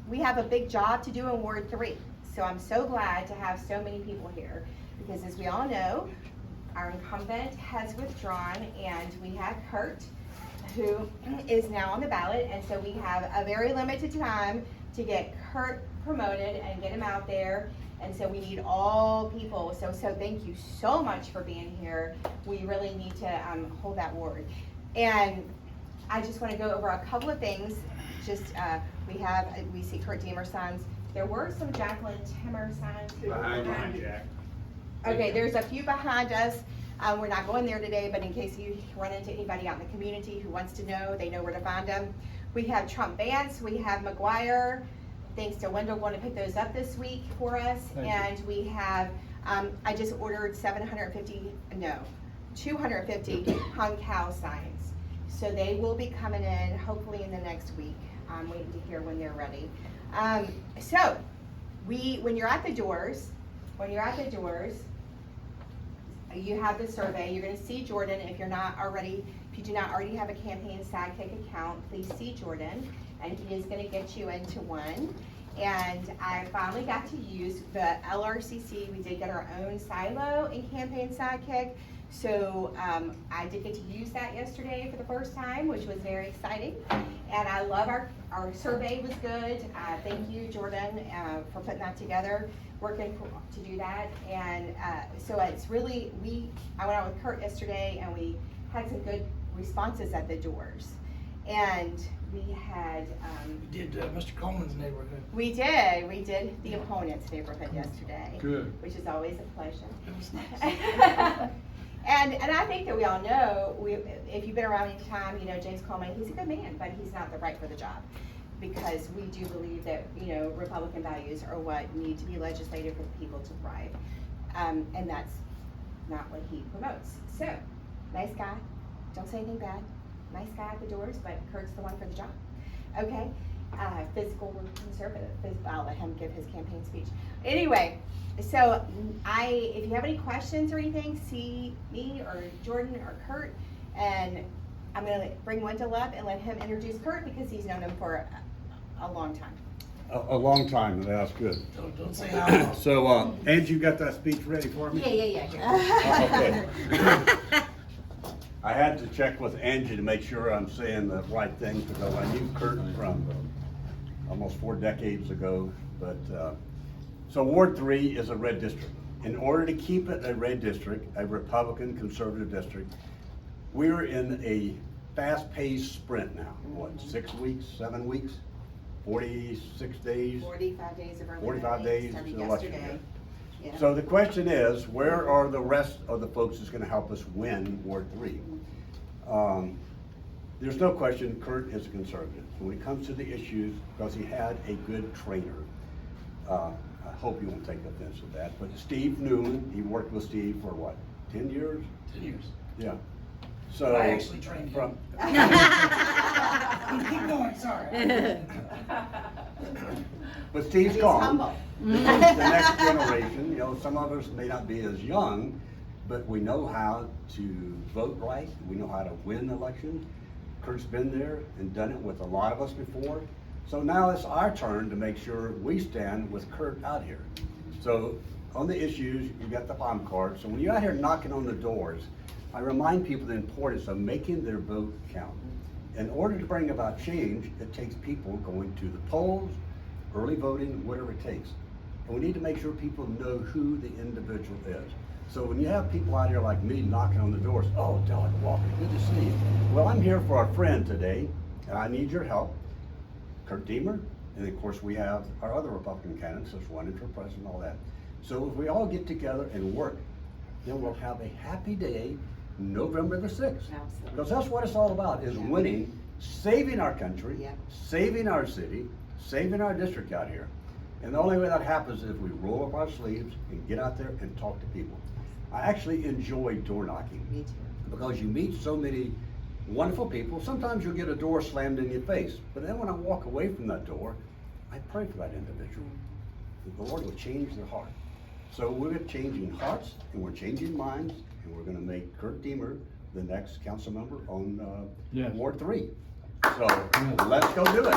we have a big job to do in Ward 3. So I'm so glad to have so many people here, because as we all know, our incumbent has withdrawn, and we have Curt, who is now on the ballot, and so we have a very limited time to get Curt promoted and get him out there, and so we need all people. So thank you so much for being here. We really need to hold that ward. And I just want to go over a couple of things. Just we see Curt Diemer signs. There were some Jacqueline Timmer signs Behind Jack. Okay, there's a few behind us. We're not going there today, but in case you run into anybody out in the community who wants to know, they know where to find them. We have Trump Vance, we have McGuire. Thanks to Wendell, going to pick those up this week for us. And we have, I just ordered 250 hung cow signs. So they will be coming in hopefully in the next week. I'm waiting to hear when they're ready. So when you're at the doors, you have the survey. You're going to see Jordan. If you do not already have a campaign sidekick account, please see Jordan, and he is going to get you into one. And I finally got to use the LRCC. We did get our own silo in campaign sidekick, so I did get to use that yesterday for the first time, which was very exciting. And I love our survey was good. Thank you, Jordan, for putting that together, working to do that. And so it's really, I went out with Curt yesterday, and we had some good responses at the doors. And we had We did Mr. Coleman's neighborhood. we did the opponent's neighborhood yesterday. Good. Which is always a pleasure. It was nice. And I think that we all know, if you've been around any time, you know James Coleman, he's a good man, but he's not the right for the job. Because we do believe that, Republican values are what need to be legislated for people to thrive. And that's not what he promotes. So, nice guy, don't say anything bad. Nice guy at the doors, but Curt's the one for the job. Okay, fiscal conservative. I'll let him give his campaign speech. Anyway, so if you have any questions or anything, see me or Jordan or Curt, and I'm gonna bring Wendell up and let him introduce Curt, because he's known him for a long time. A long time, that's good. Don't say how. So, Angie, you got that speech ready for me? Yeah. Okay. I had to check with Angie to make sure I'm saying the right thing, because I knew Curt from almost 4 decades ago. But so Ward 3 is a red district. In order to keep it a red district, a Republican conservative district, we're in a fast-paced sprint now. What, 6 weeks, 7 weeks, 46 days? 45 days of our 45 days started to election yesterday. day. Yeah. So the question is, where are the rest of the folks that's gonna help us win Ward 3? There's no question Curt is a conservative. When it comes to the issues, because he had a good trainer, I hope you won't take offense to that, but Steve Newman, he worked with Steve for what, 10 years? 10 years. Yeah. So I actually trained him. Keep going, sorry. But Steve's He's gone. humble. The next generation, some of us may not be as young, but we know how to vote right. We know how to win elections. Curt's been there and done it with a lot of us before. So now it's our turn to make sure we stand with Curt out here. So on the issues, you got the palm card. So when you're out here knocking on the doors, I remind people the importance of making their vote count. In order to bring about change, it takes people going to the polls, early voting, whatever it takes. And we need to make sure people know who the individual is. So when you have people out here like me knocking on the doors, oh, Dr. Walker, good to see you. Well, I'm here for our friend today, and I need your help. Curt Diemer, and of course we have our other Republican candidates, there's running for president and all that. So if we all get together and work, then we'll have a happy day November the 6th. Absolutely. Because that's what it's all about, is winning, saving our country, saving our city, saving our district out here. And the only way that happens is if we roll up our sleeves and get out there and talk to people. I actually enjoy door knocking. Me too. Because you meet so many wonderful people. Sometimes you'll get a door slammed in your face. But then when I walk away from that door, I pray for that individual. The Lord will change their heart. So we're changing hearts and we're changing minds, and we're going to make Curt Diemer the next council member on Ward 3. So let's go do it.